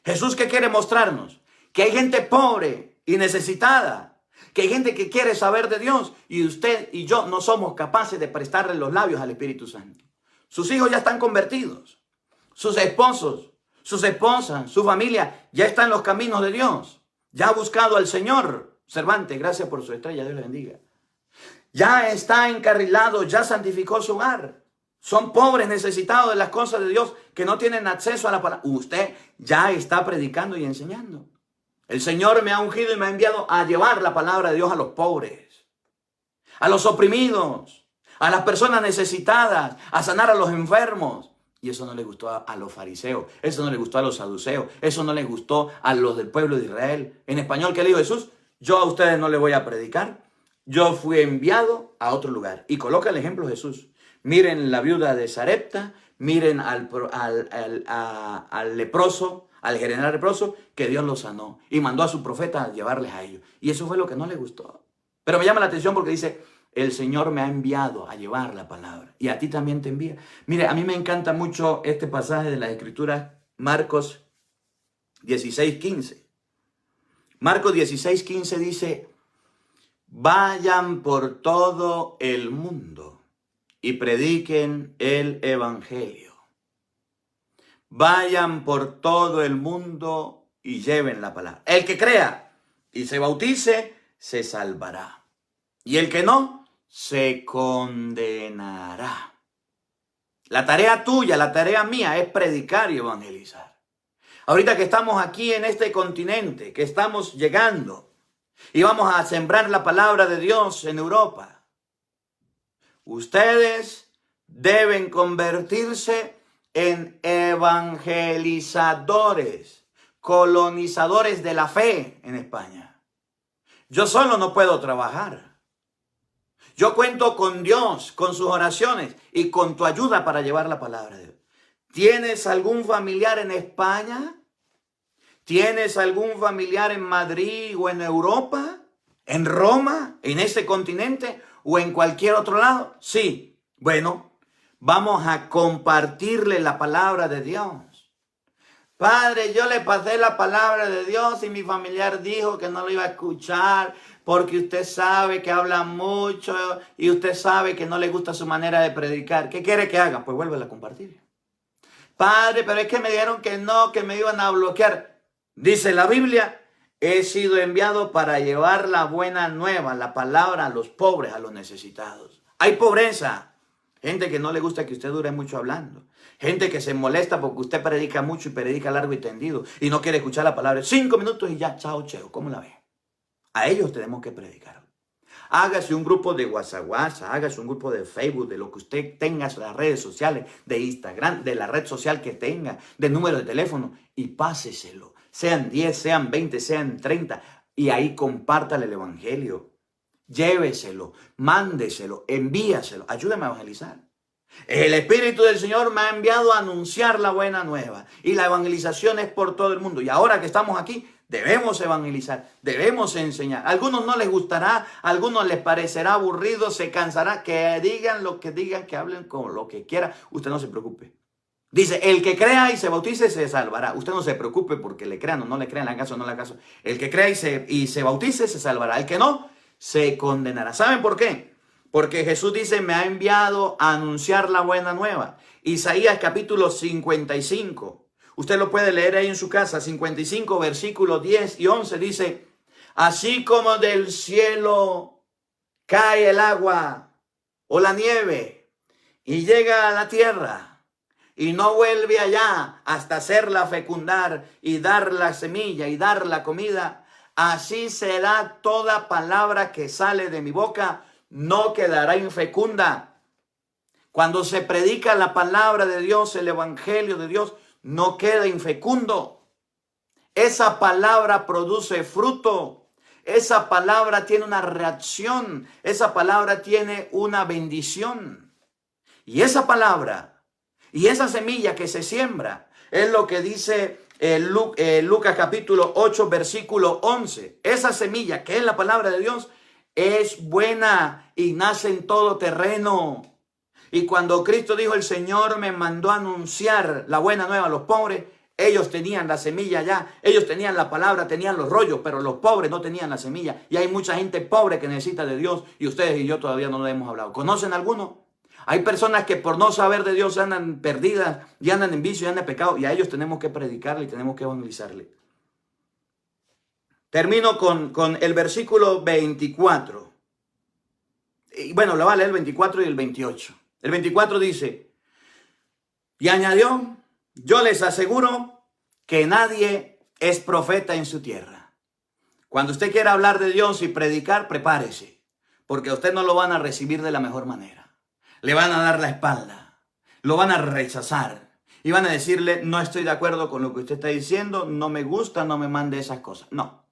Jesús, ¿qué quiere mostrarnos? Que hay gente pobre y necesitada. Que hay gente que quiere saber de Dios. Y usted y yo no somos capaces de prestarle los labios al Espíritu Santo. Sus hijos ya están convertidos. Sus esposos, sus esposas, su familia ya está en los caminos de Dios. Ya ha buscado al Señor. Cervantes, gracias por su estrella, Dios le bendiga. Ya está encarrilado, ya santificó su hogar. Son pobres, necesitados de las cosas de Dios, que no tienen acceso a la palabra. Usted ya está predicando y enseñando. El Señor me ha ungido y me ha enviado a llevar la palabra de Dios a los pobres, a los oprimidos, a las personas necesitadas, a sanar a los enfermos. Y eso no le gustó a los fariseos, eso no le gustó a los saduceos, eso no le gustó a los del pueblo de Israel. En español, ¿qué le dijo Jesús? Yo a ustedes no les voy a predicar, yo fui enviado a otro lugar. Y coloca el ejemplo Jesús. Miren la viuda de Sarepta, miren al leproso, al general leproso, que Dios lo sanó y mandó a su profeta a llevarles a ellos. Y eso fue lo que no le gustó. Pero me llama la atención porque dice, el Señor me ha enviado a llevar la palabra. Y a ti también te envía. Mire, a mí me encanta mucho este pasaje de las Escrituras, Marcos 16:15. Marcos 16:15 dice, vayan por todo el mundo y prediquen el evangelio. Vayan por todo el mundo y lleven la palabra. El que crea y se bautice, se salvará. Y el que no, se condenará. La tarea tuya, la tarea mía es predicar y evangelizar. Ahorita que estamos aquí en este continente, que estamos llegando y vamos a sembrar la palabra de Dios en Europa, ustedes deben convertirse en evangelizadores, colonizadores de la fe en España. Yo solo no puedo trabajar. Yo cuento con Dios, con sus oraciones y con tu ayuda para llevar la palabra de Dios. ¿Tienes algún familiar en España? ¿Tienes algún familiar en Madrid o en Europa? ¿En Roma? ¿En ese continente? ¿O en cualquier otro lado? Sí. Bueno, Vamos a compartirle la palabra de Dios. Padre, yo le pasé la palabra de Dios y mi familiar dijo que no lo iba a escuchar porque usted sabe que habla mucho y usted sabe que no le gusta su manera de predicar. ¿Qué quiere que haga? Pues vuélvela a compartir. Padre, pero es que me dijeron que no, que me iban a bloquear. Dice la Biblia, he sido enviado para llevar la buena nueva, la palabra a los pobres, a los necesitados. Hay pobreza. Gente que no le gusta que usted dure mucho hablando. Gente que se molesta porque usted predica mucho y predica largo y tendido y no quiere escuchar la palabra. 5 minutos y ya, chao, cheo. ¿Cómo la ve? A ellos tenemos que predicar. Hágase un grupo de WhatsApp, hágase un grupo de Facebook, de lo que usted tenga, las redes sociales, de Instagram, de la red social que tenga, de número de teléfono y páseselo. Sean 10, sean 20, sean 30 y ahí compártale el evangelio. Lléveselo, mándeselo, envíaselo, ayúdame a evangelizar. El Espíritu del Señor me ha enviado a anunciar la buena nueva y la evangelización es por todo el mundo. Y ahora que estamos aquí, debemos evangelizar, debemos enseñar. A algunos no les gustará, a algunos les parecerá aburrido, se cansará, que digan lo que digan, que hablen con lo que quieran. Usted no se preocupe. Dice, el que crea y se bautice se salvará. Usted no se preocupe porque le crean o no le crean, le hagan caso o no le hagan caso. El que crea y se bautice se salvará. El que no, se condenará. ¿Saben por qué? Porque Jesús dice, me ha enviado a anunciar la buena nueva. Isaías capítulo 55. Usted lo puede leer ahí en su casa. 55 versículos 10 y 11 dice, así como del cielo cae el agua o la nieve y llega a la tierra y no vuelve allá hasta hacerla fecundar y dar la semilla y dar la comida, así será toda palabra que sale de mi boca, no quedará infecunda. Cuando se predica la palabra de Dios, el evangelio de Dios, no queda infecundo. Esa palabra produce fruto. Esa palabra tiene una reacción. Esa palabra tiene una bendición. Y esa palabra y esa semilla que se siembra es lo que dice Lucas capítulo 8 versículo 11. Esa semilla que es la palabra de Dios es buena y nace en todo terreno. Y cuando Cristo dijo, el Señor me mandó a anunciar la buena nueva a los pobres, ellos tenían la semilla ya, ellos tenían la palabra, tenían los rollos, pero los pobres no tenían la semilla. Y hay mucha gente pobre que necesita de Dios y ustedes y yo todavía no lo hemos hablado. ¿Conocen alguno? Hay personas que por no saber de Dios andan perdidas y andan en vicio y andan en pecado y a ellos tenemos que predicarle y tenemos que evangelizarle. Termino con el versículo 24. Y bueno, lo va a leer el 24 y el 28. El 24 dice, y añadió, yo les aseguro que nadie es profeta en su tierra. Cuando usted quiera hablar de Dios y predicar, prepárese, porque a usted no lo van a recibir de la mejor manera. Le van a dar la espalda, lo van a rechazar y van a decirle, no estoy de acuerdo con lo que usted está diciendo, no me gusta, no me mande esas cosas. No.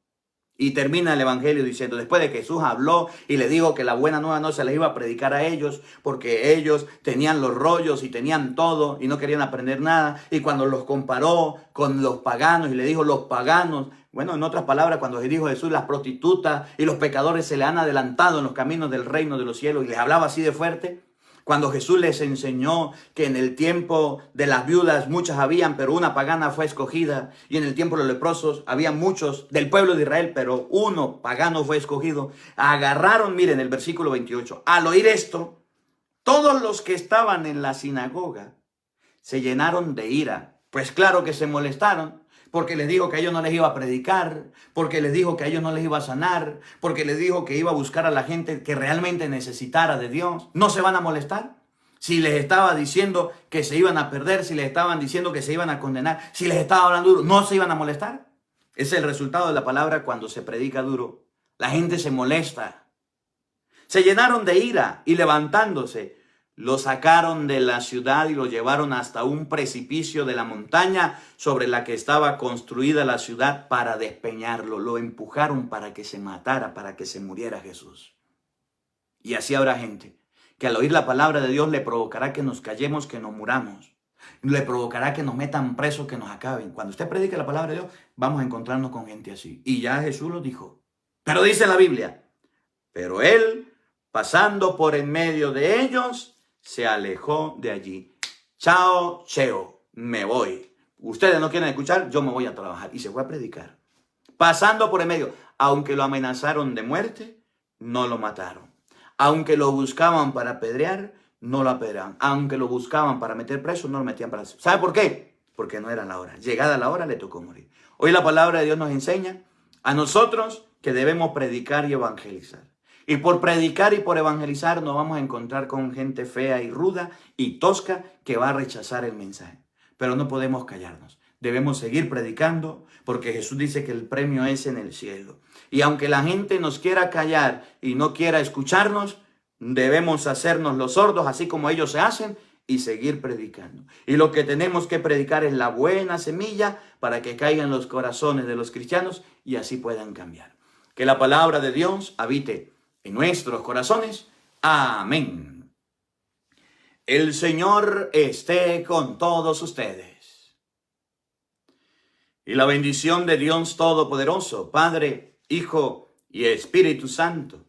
Y termina el evangelio diciendo, después de que Jesús habló y le dijo que la buena nueva no se les iba a predicar a ellos porque ellos tenían los rollos y tenían todo y no querían aprender nada. Y cuando los comparó con los paganos y le dijo los paganos, bueno, en otras palabras, cuando dijo Jesús, las prostitutas y los pecadores se le han adelantado en los caminos del reino de los cielos y les hablaba así de fuerte. Cuando Jesús les enseñó que en el tiempo de las viudas muchas habían, pero una pagana fue escogida. Y en el tiempo de los leprosos había muchos del pueblo de Israel, pero uno pagano fue escogido. Agarraron, miren el versículo 28. Al oír esto, todos los que estaban en la sinagoga se llenaron de ira. Pues claro que se molestaron. Porque les dijo que a ellos no les iba a predicar, porque les dijo que a ellos no les iba a sanar, porque les dijo que iba a buscar a la gente que realmente necesitara de Dios. ¿No se van a molestar? Si les estaba diciendo que se iban a perder, si les estaban diciendo que se iban a condenar, si les estaba hablando duro, ¿no se iban a molestar? Es el resultado de la palabra cuando se predica duro. La gente se molesta. Se llenaron de ira y levantándose, lo sacaron de la ciudad y lo llevaron hasta un precipicio de la montaña sobre la que estaba construida la ciudad para despeñarlo. Lo empujaron para que se matara, para que se muriera Jesús. Y así habrá gente que al oír la palabra de Dios le provocará que nos callemos, que nos muramos. Le provocará que nos metan presos, que nos acaben. Cuando usted predique la palabra de Dios, vamos a encontrarnos con gente así. Y ya Jesús lo dijo. Pero dice la Biblia, pero él, pasando por en medio de ellos, se alejó de allí. Chao, cheo, me voy. Ustedes no quieren escuchar, yo me voy a trabajar. Y se fue a predicar. Pasando por el medio, aunque lo amenazaron de muerte, no lo mataron. Aunque lo buscaban para apedrear, no lo apedreaban. Aunque lo buscaban para meter preso, no lo metían preso. ¿Sabe por qué? Porque no era la hora. Llegada la hora, le tocó morir. Hoy la palabra de Dios nos enseña a nosotros que debemos predicar y evangelizar. Y por predicar y por evangelizar nos vamos a encontrar con gente fea y ruda y tosca que va a rechazar el mensaje. Pero no podemos callarnos. Debemos seguir predicando porque Jesús dice que el premio es en el cielo. Y aunque la gente nos quiera callar y no quiera escucharnos, debemos hacernos los sordos así como ellos se hacen y seguir predicando. Y lo que tenemos que predicar es la buena semilla para que caiga en los corazones de los cristianos y así puedan cambiar. Que la palabra de Dios habite en nuestros corazones. Amén. El Señor esté con todos ustedes. Y la bendición de Dios Todopoderoso, Padre, Hijo y Espíritu Santo,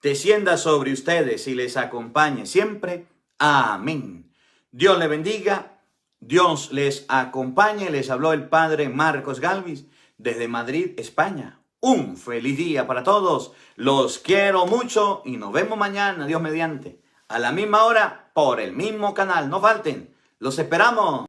descienda sobre ustedes y les acompañe siempre. Amén. Dios les bendiga, Dios les acompañe. Les habló el Padre Marcos Galvis desde Madrid, España. Un feliz día para todos. Los quiero mucho y nos vemos mañana, Dios mediante, a la misma hora, por el mismo canal. No falten. Los esperamos.